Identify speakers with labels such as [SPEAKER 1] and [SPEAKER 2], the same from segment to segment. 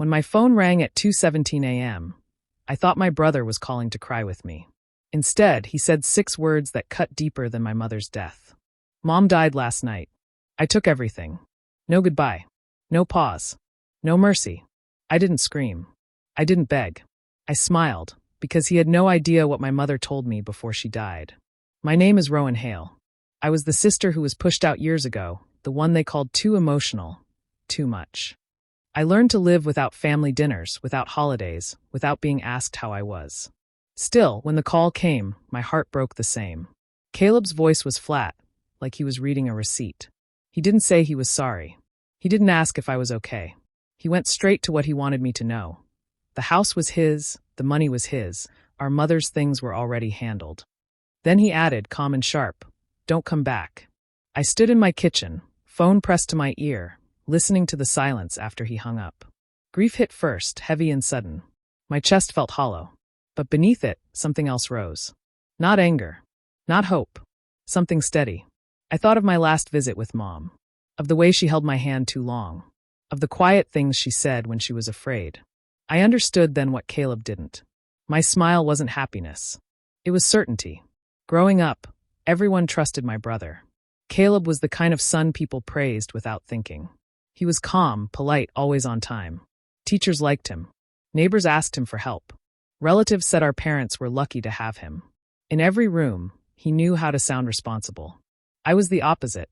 [SPEAKER 1] When my phone rang at 2:17 a.m., I thought my brother was calling to cry with me. Instead, he said 6 words that cut deeper than my mother's death. Mom died last night. I took everything. No goodbye. No pause. No mercy. I didn't scream. I didn't beg. I smiled, because he had no idea what my mother told me before she died. My name is Rowan Hale. I was the sister who was pushed out years ago, the one they called too emotional, too much. I learned to live without family dinners, without holidays, without being asked how I was. Still, when the call came, my heart broke the same. Caleb's voice was flat, like he was reading a receipt. He didn't say he was sorry. He didn't ask if I was okay. He went straight to what he wanted me to know. The house was his, the money was his, our mother's things were already handled. Then he added, calm and sharp, "Don't come back." I stood in my kitchen, phone pressed to my ear, listening to the silence after he hung up. Grief hit first, heavy and sudden. My chest felt hollow. But beneath it, something else rose. Not anger. Not hope. Something steady. I thought of my last visit with Mom. Of the way she held my hand too long. Of the quiet things she said when she was afraid. I understood then what Caleb didn't. My smile wasn't happiness. It was certainty. Growing up, everyone trusted my brother. Caleb was the kind of son people praised without thinking. He was calm, polite, always on time. Teachers liked him. Neighbors asked him for help. Relatives said our parents were lucky to have him. In every room, he knew how to sound responsible. I was the opposite.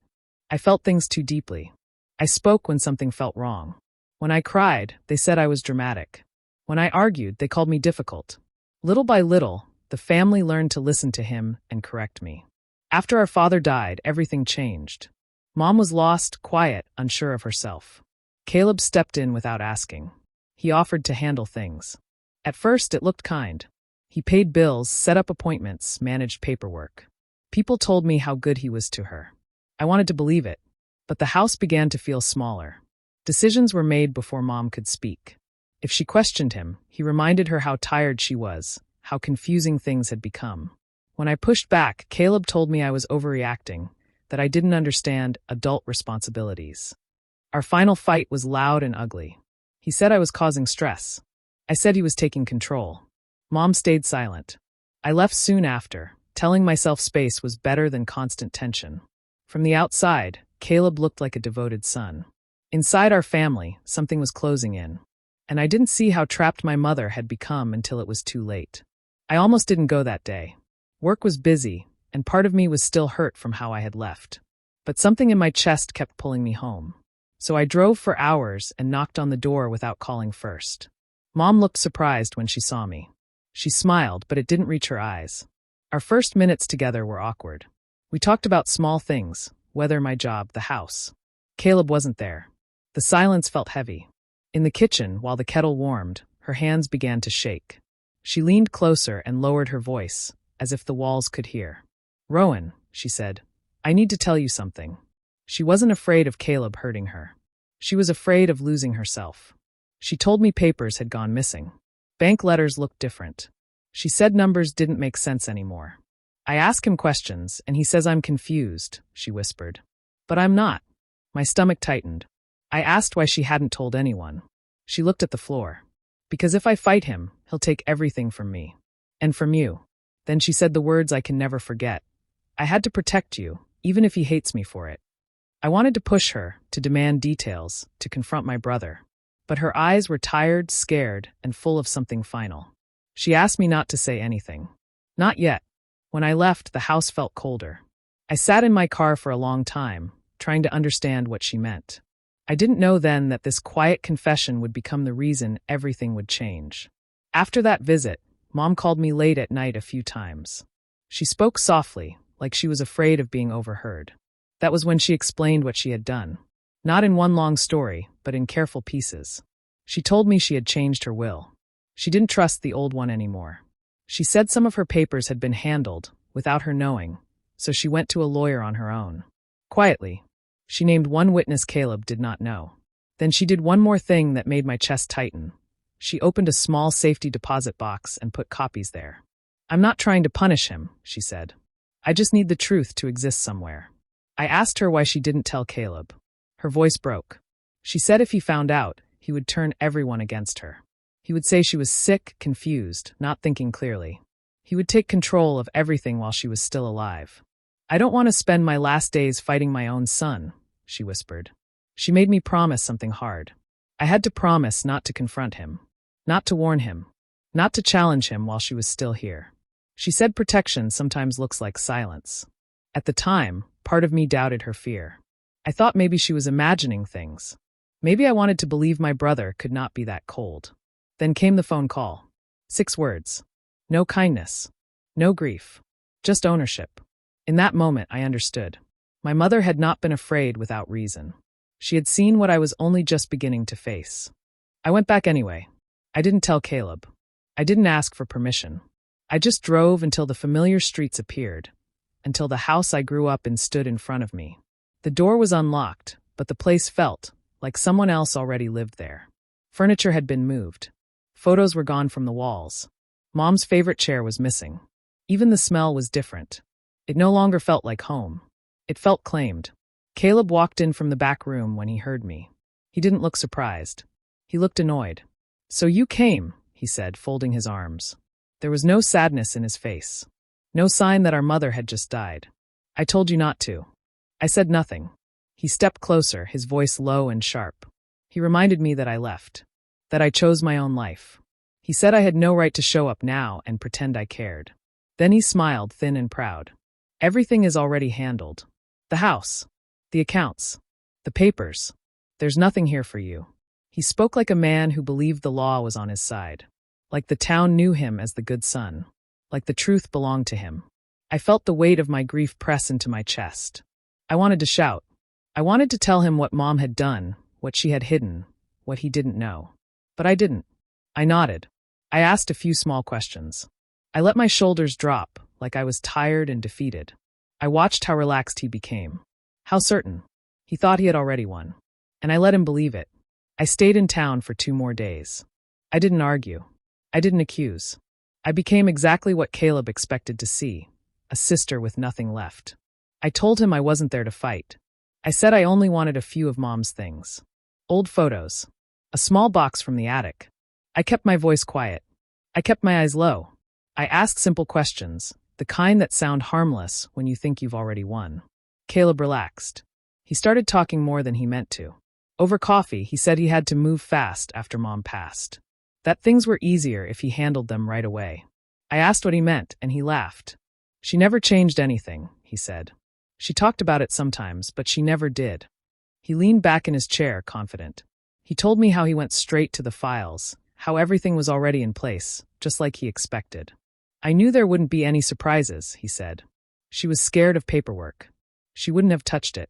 [SPEAKER 1] I felt things too deeply. I spoke when something felt wrong. When I cried, they said I was dramatic. When I argued, they called me difficult. Little by little, the family learned to listen to him and correct me. After our father died, everything changed. Mom was lost, quiet, unsure of herself. Caleb stepped in without asking. He offered to handle things. At first, it looked kind. He paid bills, set up appointments, managed paperwork. People told me how good he was to her. I wanted to believe it, but the house began to feel smaller. Decisions were made before Mom could speak. If she questioned him, he reminded her how tired she was, how confusing things had become. When I pushed back, Caleb told me I was overreacting, that I didn't understand adult responsibilities. Our final fight was loud and ugly. He said I was causing stress. I said he was taking control. Mom stayed silent. I left soon after, telling myself space was better than constant tension. From the outside, Caleb looked like a devoted son. Inside our family, something was closing in. And I didn't see how trapped my mother had become until it was too late. I almost didn't go that day. Work was busy, and part of me was still hurt from how I had left. But something in my chest kept pulling me home. So I drove for hours and knocked on the door without calling first. Mom looked surprised when she saw me. She smiled, but it didn't reach her eyes. Our first minutes together were awkward. We talked about small things, weather, my job, the house. Caleb wasn't there. The silence felt heavy. In the kitchen, while the kettle warmed, her hands began to shake. She leaned closer and lowered her voice, as if the walls could hear. "Rowan," she said, "I need to tell you something." She wasn't afraid of Caleb hurting her. She was afraid of losing herself. She told me papers had gone missing. Bank letters looked different. She said numbers didn't make sense anymore. I ask him questions, and he says I'm confused, she whispered. But I'm not. My stomach tightened. I asked why she hadn't told anyone. She looked at the floor. Because if I fight him, he'll take everything from me. And from you. Then she said the words I can never forget. I had to protect you, even if he hates me for it. I wanted to push her, to demand details, to confront my brother. But her eyes were tired, scared, and full of something final. She asked me not to say anything. Not yet. When I left, the house felt colder. I sat in my car for a long time, trying to understand what she meant. I didn't know then that this quiet confession would become the reason everything would change. After that visit, Mom called me late at night a few times. She spoke softly, like she was afraid of being overheard. That was when she explained what she had done. Not in one long story, but in careful pieces. She told me she had changed her will. She didn't trust the old one anymore. She said some of her papers had been handled, without her knowing, so she went to a lawyer on her own. Quietly, she named one witness Caleb did not know. Then she did one more thing that made my chest tighten. She opened a small safety deposit box and put copies there. "I'm not trying to punish him," she said. "I just need the truth to exist somewhere." I asked her why she didn't tell Caleb. Her voice broke. She said if he found out, he would turn everyone against her. He would say she was sick, confused, not thinking clearly. He would take control of everything while she was still alive. "I don't want to spend my last days fighting my own son," she whispered. She made me promise something hard. I had to promise not to confront him, not to warn him, not to challenge him while she was still here. She said protection sometimes looks like silence. At the time, part of me doubted her fear. I thought maybe she was imagining things. Maybe I wanted to believe my brother could not be that cold. Then came the phone call. 6 words. No kindness. No grief. Just ownership. In that moment, I understood. My mother had not been afraid without reason. She had seen what I was only just beginning to face. I went back anyway. I didn't tell Caleb. I didn't ask for permission. I just drove until the familiar streets appeared, until the house I grew up in stood in front of me. The door was unlocked, but the place felt like someone else already lived there. Furniture had been moved. Photos were gone from the walls. Mom's favorite chair was missing. Even the smell was different. It no longer felt like home. It felt claimed. Caleb walked in from the back room when he heard me. He didn't look surprised. He looked annoyed. "So you came," he said, folding his arms. There was no sadness in his face. No sign that our mother had just died. "I told you not to." I said nothing. He stepped closer, his voice low and sharp. He reminded me that I left. That I chose my own life. He said I had no right to show up now and pretend I cared. Then he smiled, thin and proud. "Everything is already handled. The house. The accounts. The papers. There's nothing here for you." He spoke like a man who believed the law was on his side. Like the town knew him as the good son. Like the truth belonged to him. I felt the weight of my grief press into my chest. I wanted to shout. I wanted to tell him what Mom had done, what she had hidden, what he didn't know. But I didn't. I nodded. I asked a few small questions. I let my shoulders drop, like I was tired and defeated. I watched how relaxed he became. How certain. He thought he had already won. And I let him believe it. I stayed in town for 2 more days. I didn't argue. I didn't accuse. I became exactly what Caleb expected to see, a sister with nothing left. I told him I wasn't there to fight. I said I only wanted a few of Mom's things. Old photos. A small box from the attic. I kept my voice quiet. I kept my eyes low. I asked simple questions, the kind that sound harmless when you think you've already won. Caleb relaxed. He started talking more than he meant to. Over coffee, he said he had to move fast after Mom passed. That things were easier if he handled them right away. I asked what he meant, and he laughed. "She never changed anything," he said. "She talked about it sometimes, but she never did." He leaned back in his chair, confident. He told me how he went straight to the files, how everything was already in place, just like he expected. "I knew there wouldn't be any surprises," he said. "She was scared of paperwork. She wouldn't have touched it."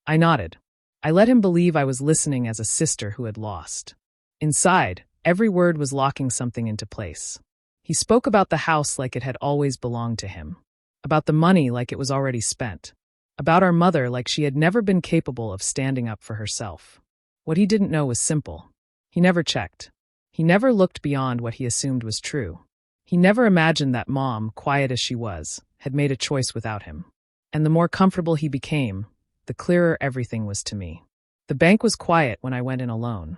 [SPEAKER 1] I nodded. I let him believe I was listening as a sister who had lost. Inside, every word was locking something into place. He spoke about the house like it had always belonged to him. About the money like it was already spent. About our mother like she had never been capable of standing up for herself. What he didn't know was simple. He never checked. He never looked beyond what he assumed was true. He never imagined that Mom, quiet as she was, had made a choice without him. And the more comfortable he became, the clearer everything was to me. The bank was quiet when I went in alone.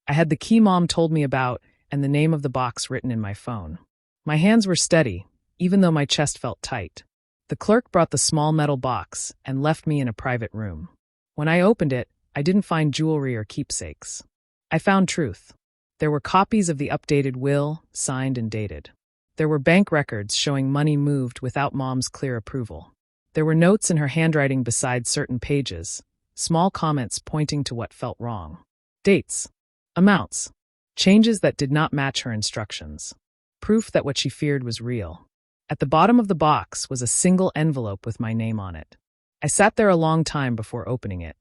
[SPEAKER 1] I had the key Mom told me about and the name of the box written in my phone. My hands were steady, even though my chest felt tight. The clerk brought the small metal box and left me in a private room. When I opened it, I didn't find jewelry or keepsakes. I found truth. There were copies of the updated will, signed and dated. There were bank records showing money moved without Mom's clear approval. There were notes in her handwriting beside certain pages, small comments pointing to what felt wrong. Dates. Amounts. Changes that did not match her instructions. Proof that what she feared was real. At the bottom of the box was a single envelope with my name on it. I sat there a long time before opening it.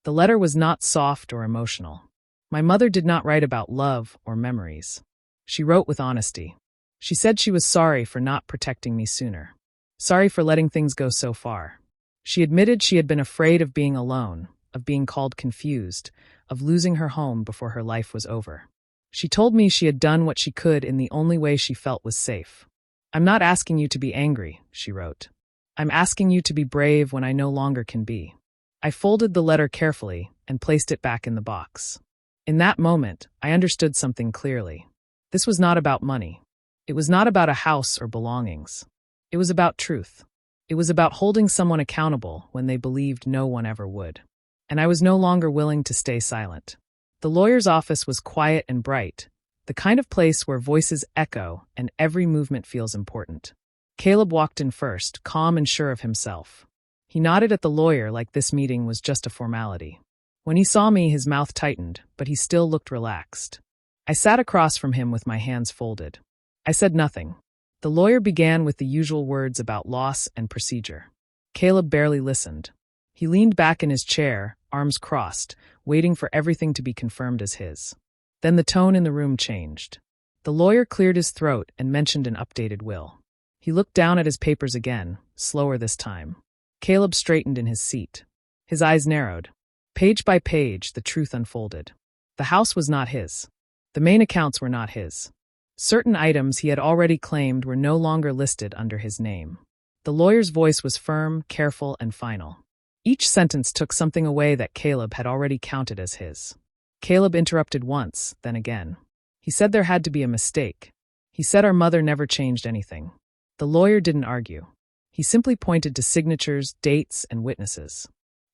[SPEAKER 1] The letter was not soft or emotional. My mother did not write about love or memories. She wrote with honesty. She said she was sorry for not protecting me sooner. Sorry for letting things go so far. She admitted she had been afraid of being alone, of being called confused, of losing her home before her life was over. She told me she had done what she could in the only way she felt was safe. "I'm not asking you to be angry," she wrote. "I'm asking you to be brave when I no longer can be." I folded the letter carefully and placed it back in the box. In that moment, I understood something clearly. This was not about money. It was not about a house or belongings. It was about truth. It was about holding someone accountable when they believed no one ever would. And I was no longer willing to stay silent. The lawyer's office was quiet and bright, the kind of place where voices echo and every movement feels important. Caleb walked in first, calm and sure of himself. He nodded at the lawyer like this meeting was just a formality. When he saw me, his mouth tightened, but he still looked relaxed. I sat across from him with my hands folded. I said nothing. The lawyer began with the usual words about loss and procedure. Caleb barely listened. He leaned back in his chair, arms crossed, waiting for everything to be confirmed as his. Then the tone in the room changed. The lawyer cleared his throat and mentioned an updated will. He looked down at his papers again, slower this time. Caleb straightened in his seat. His eyes narrowed. Page by page, the truth unfolded. The house was not his. The main accounts were not his. Certain items he had already claimed were no longer listed under his name. The lawyer's voice was firm, careful, and final. Each sentence took something away that Caleb had already counted as his. Caleb interrupted once, then again. He said there had to be a mistake. He said our mother never changed anything. The lawyer didn't argue. He simply pointed to signatures, dates, and witnesses.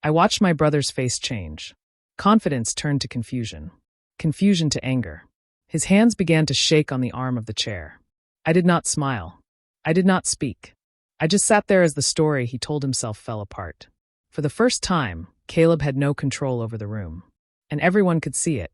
[SPEAKER 1] I watched my brother's face change. Confidence turned to confusion. Confusion to anger. His hands began to shake on the arm of the chair. I did not smile. I did not speak. I just sat there as the story he told himself fell apart. For the first time, Caleb had no control over the room. And everyone could see it.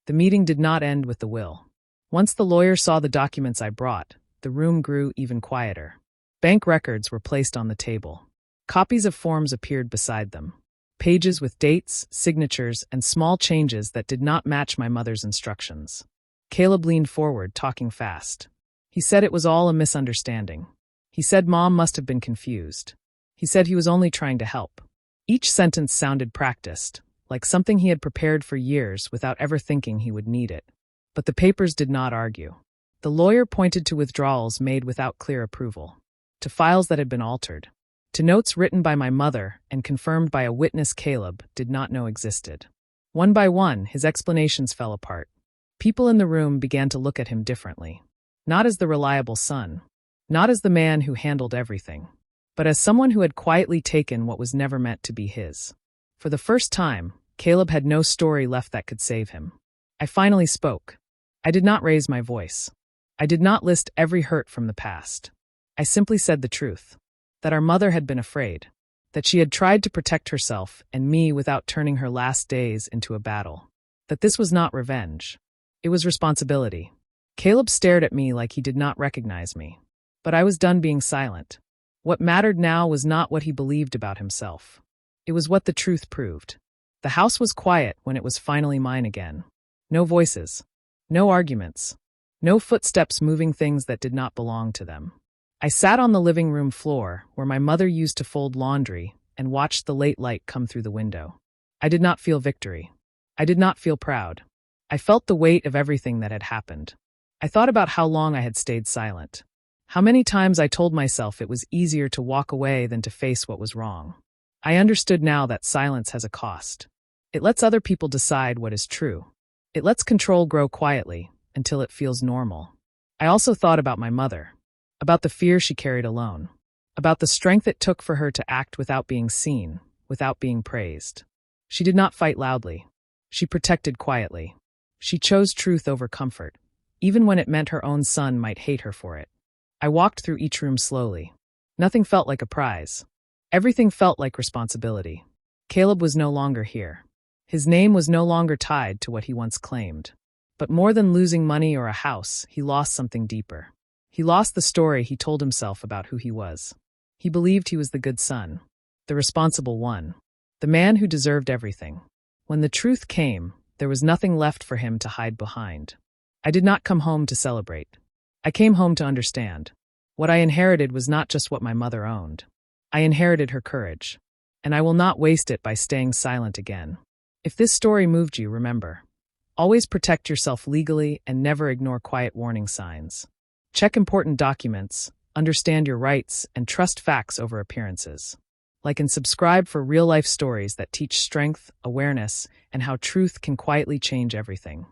[SPEAKER 1] The meeting did not end with the will. Once the lawyer saw the documents I brought, the room grew even quieter. Bank records were placed on the table. Copies of forms appeared beside them. Pages with dates, signatures, and small changes that did not match my mother's instructions. Caleb leaned forward, talking fast. He said it was all a misunderstanding. He said Mom must have been confused. He said he was only trying to help. Each sentence sounded practiced, like something he had prepared for years without ever thinking he would need it. But the papers did not argue. The lawyer pointed to withdrawals made without clear approval, to files that had been altered, to notes written by my mother and confirmed by a witness Caleb did not know existed. One by one, his explanations fell apart. People in the room began to look at him differently. Not as the reliable son, not as the man who handled everything, but as someone who had quietly taken what was never meant to be his. For the first time, Caleb had no story left that could save him. I finally spoke. I did not raise my voice. I did not list every hurt from the past. I simply said the truth. That our mother had been afraid. That she had tried to protect herself and me without turning her last days into a battle. That this was not revenge. It was responsibility. Caleb stared at me like he did not recognize me. But I was done being silent. What mattered now was not what he believed about himself. It was what the truth proved. The house was quiet when it was finally mine again. No voices. No arguments. No footsteps moving things that did not belong to them. I sat on the living room floor, where my mother used to fold laundry, and watched the late light come through the window. I did not feel victory. I did not feel proud. I felt the weight of everything that had happened. I thought about how long I had stayed silent. How many times I told myself it was easier to walk away than to face what was wrong. I understood now that silence has a cost. It lets other people decide what is true. It lets control grow quietly, until it feels normal. I also thought about my mother. About the fear she carried alone. About the strength it took for her to act without being seen, without being praised. She did not fight loudly. She protected quietly. She chose truth over comfort, even when it meant her own son might hate her for it. I walked through each room slowly. Nothing felt like a prize. Everything felt like responsibility. Caleb was no longer here. His name was no longer tied to what he once claimed. But more than losing money or a house, he lost something deeper. He lost the story he told himself about who he was. He believed he was the good son, the responsible one, the man who deserved everything. When the truth came, there was nothing left for him to hide behind. I did not come home to celebrate. I came home to understand. What I inherited was not just what my mother owned. I inherited her courage. And I will not waste it by staying silent again. If this story moved you, remember. Always protect yourself legally and never ignore quiet warning signs. Check important documents, understand your rights, and trust facts over appearances. Like and subscribe for real-life stories that teach strength, awareness, and how truth can quietly change everything.